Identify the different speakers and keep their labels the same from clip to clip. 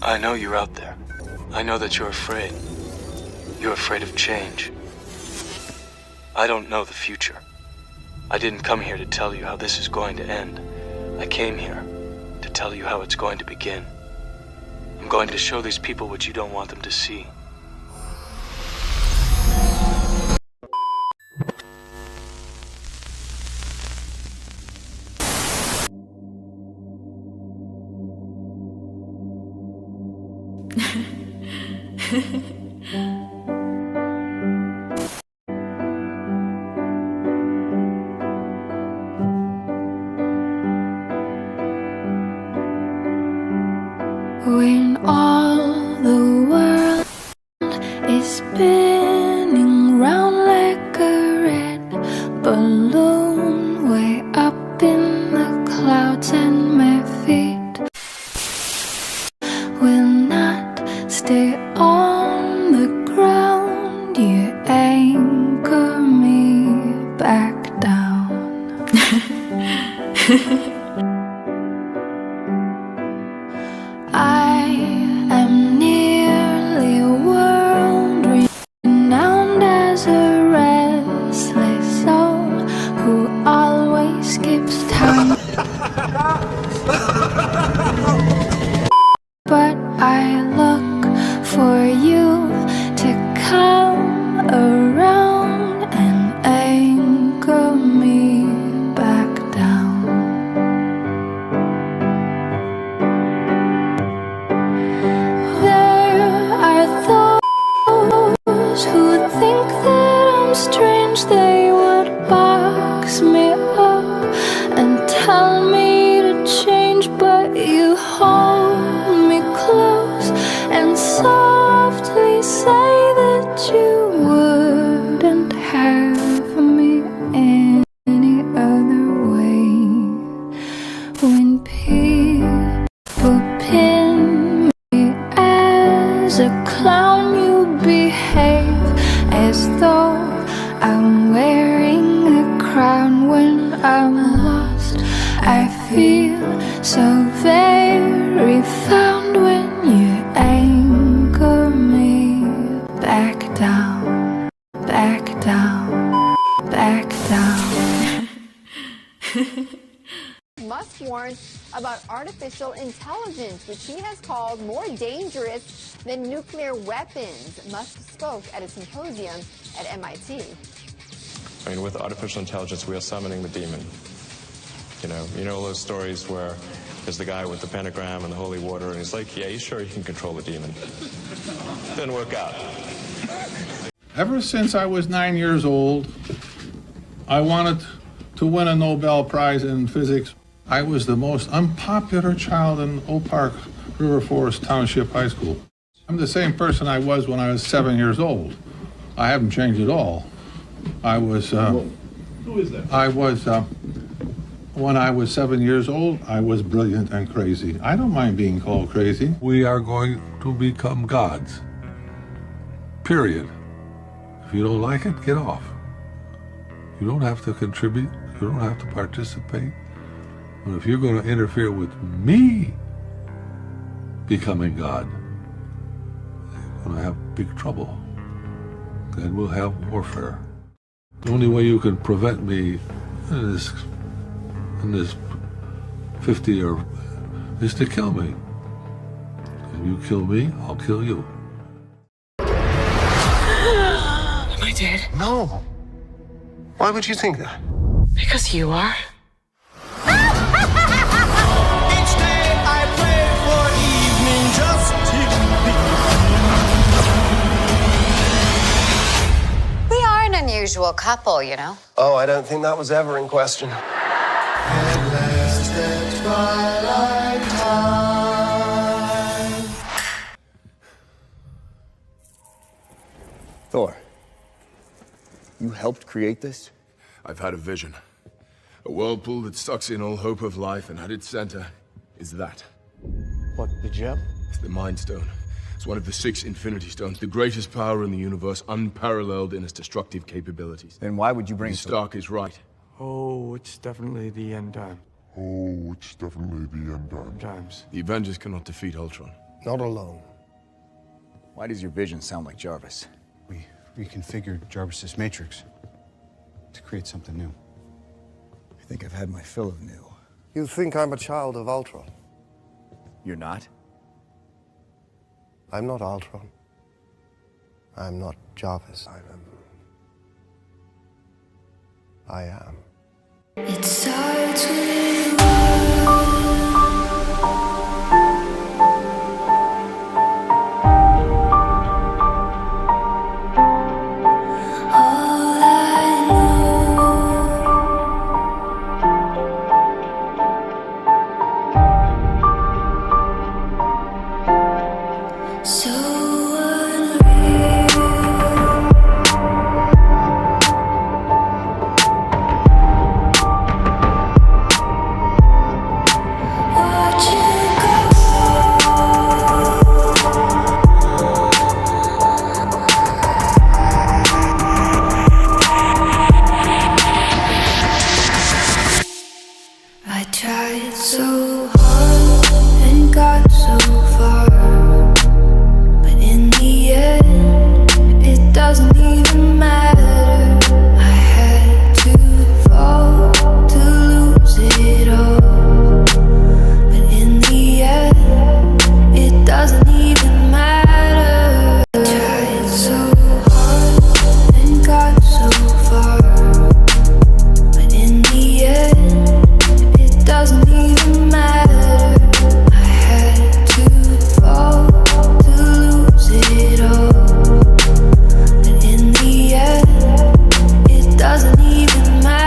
Speaker 1: I know you're out there. I know that you're afraid. You're afraid of change. I don't know the future. I didn't come here to tell you how this is going to end. I came here to tell you how it's going to begin. I'm going to show these people what you don't want them to see.
Speaker 2: When all the world is spinning round like a red balloon, way up in the clouds, and my feet will not stay on the ground, you anchor me back down. I am nearly a world renowned as a restless soul who always keeps time. But I look for you to come around and anchor me back down. Who think that I'm strange, they would box me up and tell me to change, but you hold me close and softly say that you wouldn't have me any other way. When people pin me as a clown, you behave as though I'm wearing a crown. When I'm lost, I feel so very found when you anchor me back down, back down, back down.
Speaker 3: Musk warned about artificial intelligence, which he has called more dangerous than nuclear weapons. Musk spoke at a symposium at MIT.
Speaker 4: I mean, with artificial intelligence, we are summoning the demon. You know all those stories where there's the guy with the pentagram and the holy water, and he's like, yeah, he's sure he can control the demon. Didn't work out.
Speaker 5: Ever since I was 9 years old, I wanted to win a Nobel Prize in physics. I was the most unpopular child in Oak Park, River Forest Township High School. I'm the same person I was when I was 7 years old. I haven't changed at all. I was,
Speaker 6: Who is that?
Speaker 5: When I was 7 years old, I was brilliant and crazy. I don't mind being called crazy.
Speaker 6: We are going to become gods. Period. If you don't like it, get off. You don't have to contribute. You don't have to participate. But if you're going to interfere with me becoming God, you're going to have big trouble. Then we'll have warfare. The only way you can prevent me in this 50 or is to kill me. If you kill me, I'll kill you.
Speaker 7: Am I dead?
Speaker 8: No. Why would you think that?
Speaker 7: Because you are.
Speaker 9: Each day I pray for evening just to be.
Speaker 10: We are an unusual couple, you know.
Speaker 8: Oh, I don't think that was ever in question.
Speaker 9: At last at twilight time.
Speaker 11: Thor, you helped create this?
Speaker 12: I've had a vision. A whirlpool that sucks in all hope of life, and at its center is that.
Speaker 11: What, the gem?
Speaker 12: It's the Mind Stone. It's one of the 6 Infinity Stones, the greatest power in the universe, unparalleled in its destructive capabilities.
Speaker 11: Then why would you bring
Speaker 12: Stark is right.
Speaker 13: Oh, it's definitely the end time.
Speaker 12: The Avengers cannot defeat Ultron.
Speaker 8: Not alone.
Speaker 11: Why does your vision sound like Jarvis?
Speaker 14: We reconfigured Jarvis's matrix to create something new.
Speaker 11: I think I've had my fill of new.
Speaker 8: You think I'm a child of Ultron?
Speaker 11: You're not?
Speaker 8: I'm not Ultron. I'm not Jarvis. I am.
Speaker 2: It starts with I tried so hard and got so far, but in the end, it doesn't even matter. I had to fall to lose it all, but in the end, it doesn't even matter. I tried so hard and got so far, but in the end, it doesn't even matter. I had to fall to lose it all, but in the end, it doesn't even matter.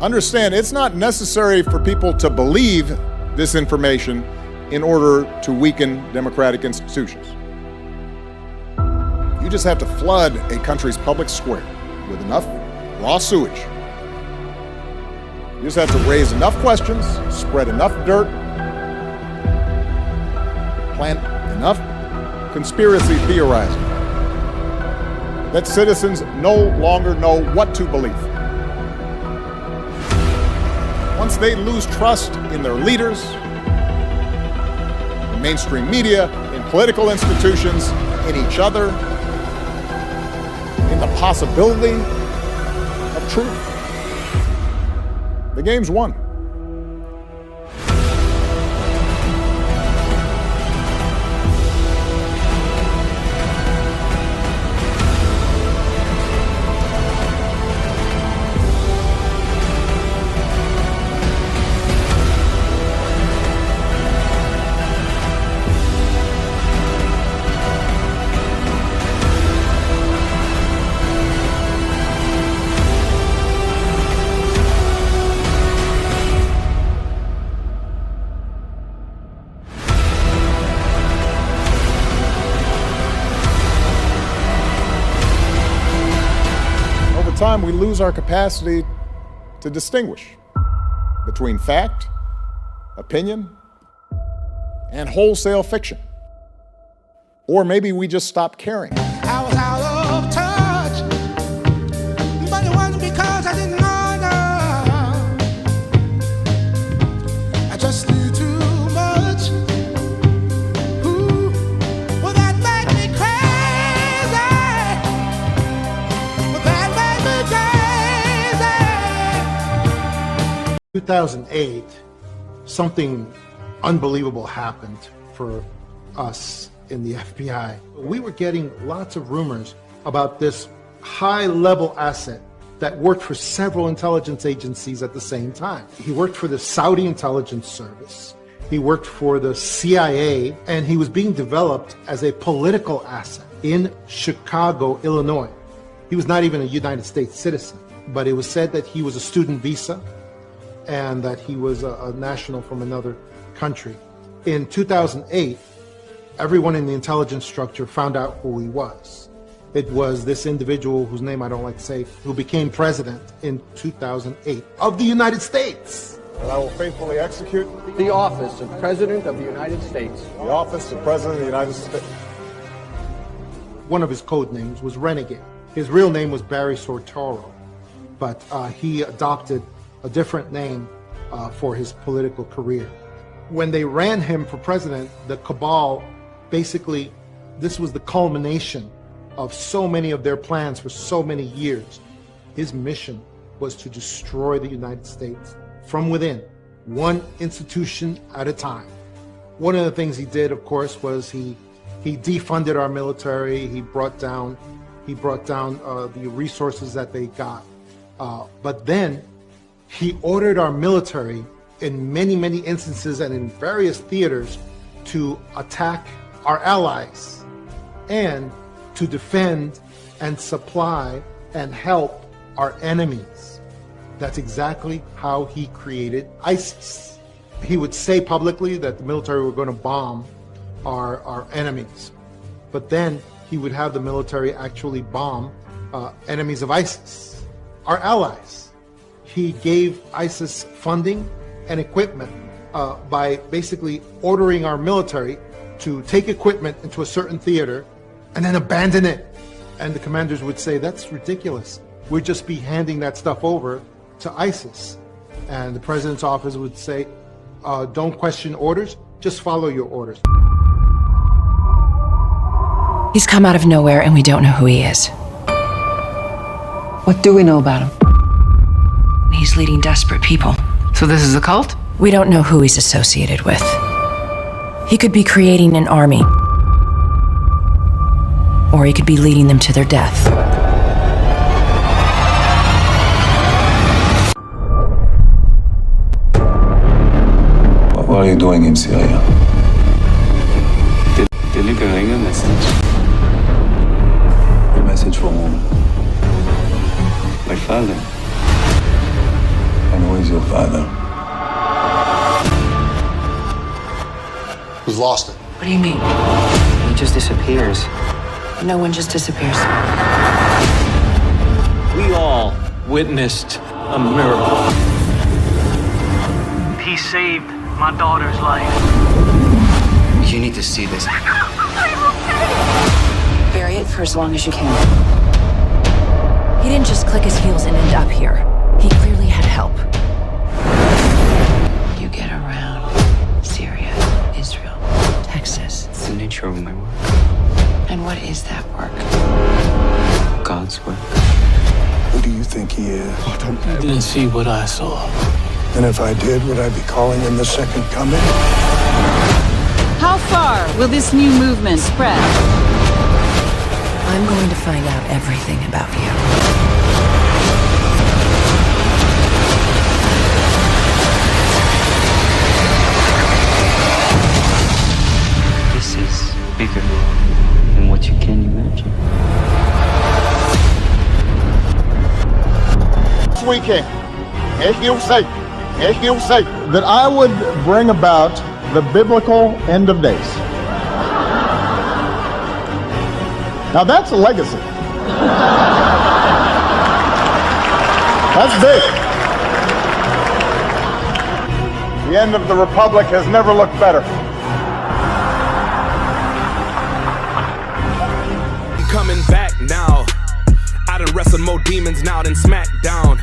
Speaker 15: Understand, it's not necessary for people to believe this information in order to weaken democratic institutions. You just have to flood a country's public square with enough raw sewage. You just have to raise enough questions, spread enough dirt, plant enough conspiracy theorizing that citizens no longer know what to believe. Once they lose trust in their leaders, in mainstream media, in political institutions, in each other, in the possibility of truth, the game's won. Time we lose our capacity to distinguish between fact, opinion, and wholesale fiction. Or maybe we just stop caring.
Speaker 9: I was out of touch, but it wasn't because I didn't know. I just knew too much. Ooh, well, that made me crazy. Well, that made me crazy.
Speaker 16: 2008, something unbelievable happened for us in the FBI. We were getting lots of rumors about this high-level asset that worked for several intelligence agencies at the same time. He worked for the Saudi intelligence service, he worked for the CIA, and he was being developed as a political asset. in Chicago, Illinois. He was not even a United States citizen, but it was said that he was a student visa and that he was a national from another country. In 2008, everyone in the intelligence structure found out who he was. It was this individual, whose name I don't like to say, who became president in 2008 of the United States.
Speaker 15: And I will faithfully execute
Speaker 17: the office of President of the United States.
Speaker 15: The office of President of the United States.
Speaker 16: One of his code names was Renegade. His real name was Barry Sortoro, but he adopted a different name for his political career. When they ran him for president, the cabal, basically, this was the culmination of so many of their plans for so many years. His mission was to destroy the United States from within, one institution at a time. One of the things he did, of course, was he defunded our military. He brought down the resources that they got. But then he ordered our military in many, many instances and in various theaters to attack our allies and to defend and supply and help our enemies. That's exactly how he created ISIS. He would say publicly that the military were going to bomb our enemies, but then he would have the military actually bomb enemies of ISIS, our allies. He gave ISIS funding and equipment by basically ordering our military to take equipment into a certain theater and then abandon it. And the commanders would say, that's ridiculous. We'd just be handing that stuff over to ISIS. And the president's office would say, don't question orders, just follow your orders.
Speaker 7: He's come out of nowhere and we don't know who he is.
Speaker 18: What do we know about him?
Speaker 7: He's leading desperate people.
Speaker 18: So this is a cult?
Speaker 7: We don't know who he's associated with. He could be creating an army. Or he could be leading them to their death.
Speaker 6: What are you doing in Syria?
Speaker 1: Delivering a message.
Speaker 6: A message from whom?
Speaker 1: My father.
Speaker 6: And who is your father?
Speaker 14: We've lost it.
Speaker 7: What do you mean?
Speaker 18: He just disappears.
Speaker 7: No one just disappears.
Speaker 19: We all witnessed a miracle. He saved my daughter's life.
Speaker 11: You need to see this.
Speaker 7: Bury it for as long as you can. He didn't just click his heels and end up here. He clearly had help.
Speaker 18: You get around Syria, Israel,
Speaker 7: Texas.
Speaker 1: It's the nature of my work.
Speaker 18: and what is that work?
Speaker 1: God's work.
Speaker 6: Who do you think he is?
Speaker 19: I didn't see what I saw.
Speaker 6: And if I did, would I be calling him the second coming?
Speaker 20: How far will this new movement spread?
Speaker 7: I'm going to find out everything about you.
Speaker 1: This is bigger than what you can imagine.
Speaker 15: This weekend, as you'll say, that I would bring about the biblical end of days. Now that's a legacy. That's big. The end of the Republic has never looked better.
Speaker 12: I'm coming back now. I done wrestled more demons now than SmackDown.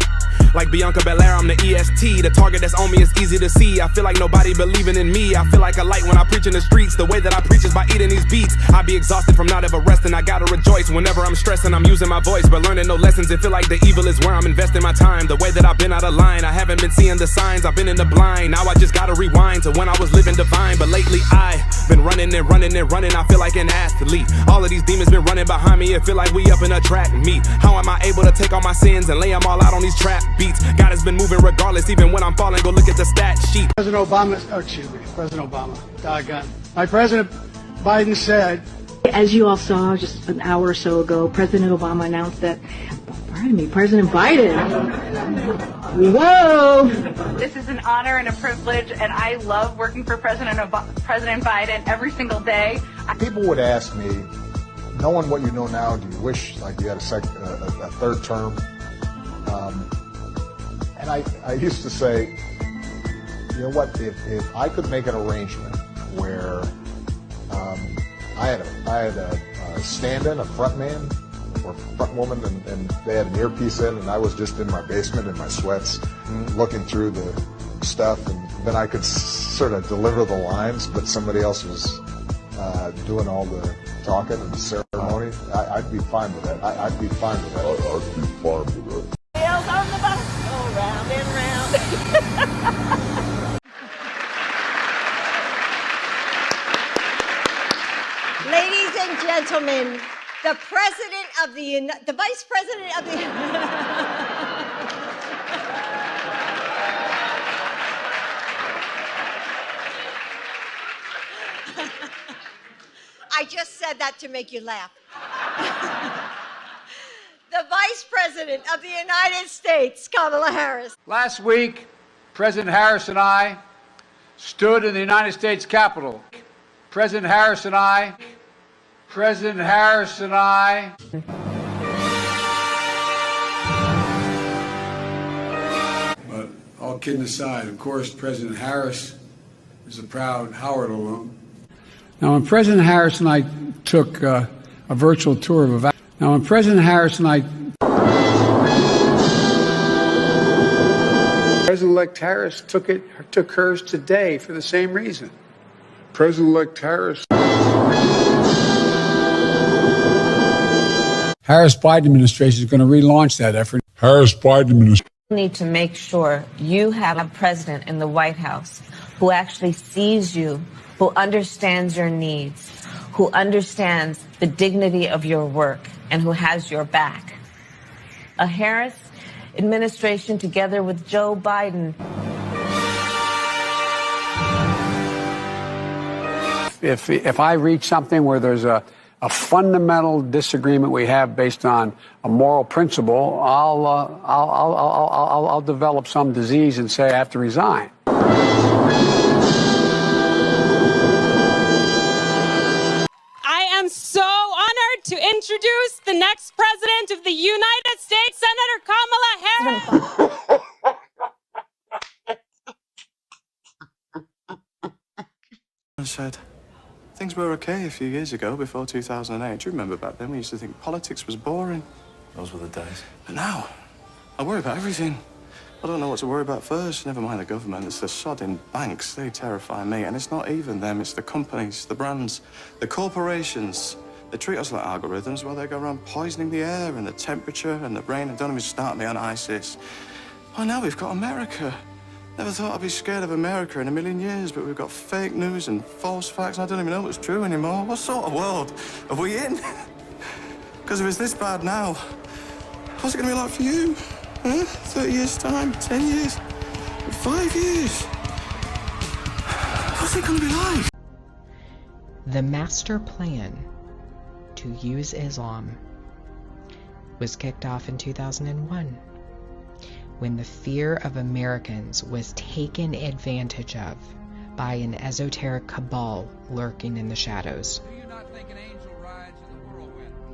Speaker 12: Like Bianca Belair, I'm the EST. The target that's on me is easy to see. I feel like nobody believing in me. I feel like a light when I preach in the streets. The way that I preach is by eating these beats. I be exhausted from not ever resting. I gotta rejoice. Whenever I'm stressing, I'm using my voice. But learning no lessons, it feel like the evil is where I'm investing my time. The way that I've been out of line, I haven't been seeing the signs. I've been in the blind. Now I just gotta rewind to when I was living divine. But lately I've been running and running and running. I feel like an athlete. All of these demons been running behind me. It feel like we up in a track meet. How am I able to take all my sins and lay them all out on these trap beats? God has been moving regardless, even when I'm falling. Go look at the stat sheet.
Speaker 21: President Obama, President Obama, doggone. My President Biden said As you all saw just an hour or so ago, President Obama announced that, President Biden. Whoa!
Speaker 22: This is an honor and a privilege, and I love working for President Biden every single day.
Speaker 15: People would ask me, knowing what you know now, do you wish like you had a third term? And I used to say, you know what, if I could make an arrangement where I had a stand-in, a front man or front woman, and they had an earpiece in, and I was just in my basement in my sweats looking through the stuff, and then I could sort of deliver the lines, but somebody else was doing all the talking and the ceremony. I'd be fine with that. I'd be fine with that. I'd be fine with that.
Speaker 22: Wheels on the bus go round and round.
Speaker 23: Ladies and gentlemen, the Vice President of the I just said that to make you laugh. The Vice President of the United States, Kamala Harris.
Speaker 24: Last week, President Harris and I stood in the United States Capitol. President Harris and I.
Speaker 25: But all kidding aside, of course, President Harris is a proud Howard alum. Now, when President Harris and I took a virtual tour of President-elect Harris took hers today for the same reason. President-elect Harris-Biden administration is going to relaunch that effort. Harris-Biden administration
Speaker 18: need to make sure you have a president in the White House who actually sees you, who understands your needs, who understands the dignity of your work, and who has your back. A Harris administration together with Joe Biden.
Speaker 25: If I reach something where there's a fundamental disagreement we have based on a moral principle, I'll develop some disease and say I have to resign.
Speaker 26: I am so honored to introduce the next president of the United States, Senator Kamala Harris.
Speaker 13: Said, things were okay a few years ago, before 2008. Do you remember back then we used to think politics was boring?
Speaker 1: Those were the days.
Speaker 13: But now, I worry about everything. I don't know what to worry about first. Never mind the government. It's the sodding banks. They terrify me. And it's not even them. It's the companies, the brands, the corporations. They treat us like algorithms while they go around poisoning the air and the temperature and the rain. And don't even start me on ISIS. Oh, now we've got America. Never thought I'd be scared of America in a million years, but we've got fake news and false facts. And I don't even know what's true anymore. What sort of world are we in? Because if it's this bad now, what's it going to be like for you? Huh? 30 years' time? 10 years? 5 years? What's it going to be like?
Speaker 27: The master plan to use Islam was kicked off in 2001 when the fear of Americans was taken advantage of by an esoteric cabal lurking in the shadows.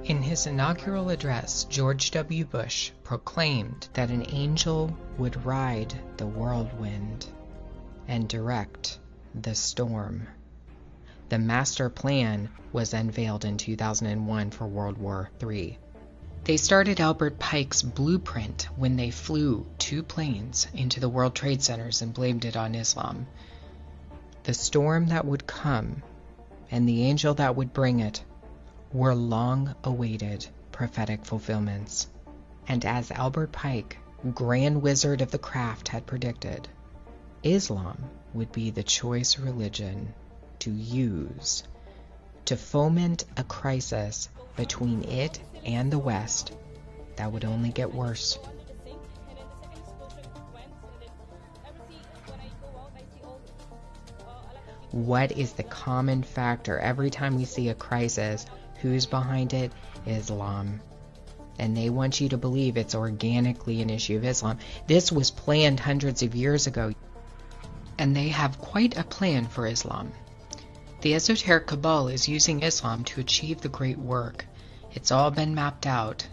Speaker 27: In his inaugural address, George W. Bush proclaimed that an angel would ride the whirlwind and direct the storm. The master plan was unveiled in 2001 for World War III. They started Albert Pike's blueprint when they flew 2 planes into the World Trade Centers and blamed it on Islam. The storm that would come and the angel that would bring it were long-awaited prophetic fulfillments. And as Albert Pike, Grand Wizard of the craft, had predicted, Islam would be the choice religion to use to foment a crisis between it and the West that would only get worse. What is the common factor? Every time we see a crisis, who's behind it? Islam. And they want you to believe it's organically an issue of Islam. This was planned hundreds of years ago. And they have quite a plan for Islam. The esoteric cabal is using Islam to achieve the great work. It's all been mapped out.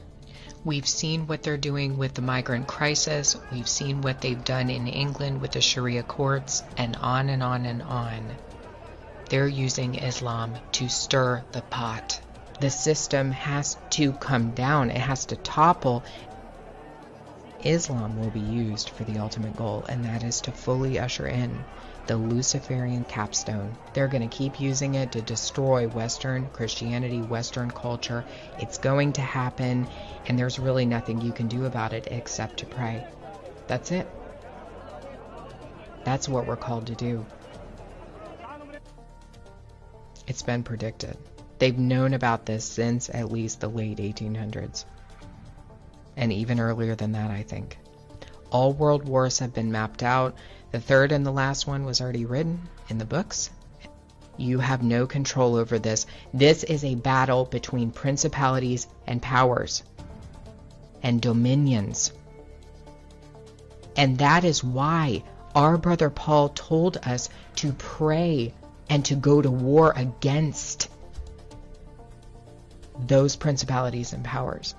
Speaker 27: We've seen what they're doing with the migrant crisis. We've seen what they've done in England with the Sharia courts, and on and on and on. They're using Islam to stir the pot. The system has to come down. It has to topple. Islam will be used for the ultimate goal, and that is to fully usher in the Luciferian capstone. They're going to keep using it to destroy Western Christianity, Western culture. It's going to happen, and there's really nothing you can do about it except to pray. That's it. That's what we're called to do. It's been predicted. They've known about this since at least the late 1800s. And even earlier than that, I think. All world wars have been mapped out. The third and the last one was already written in the books. You have no control over this. This is a battle between principalities and powers and dominions. And that is why our brother Paul told us to pray and to go to war against those principalities and powers.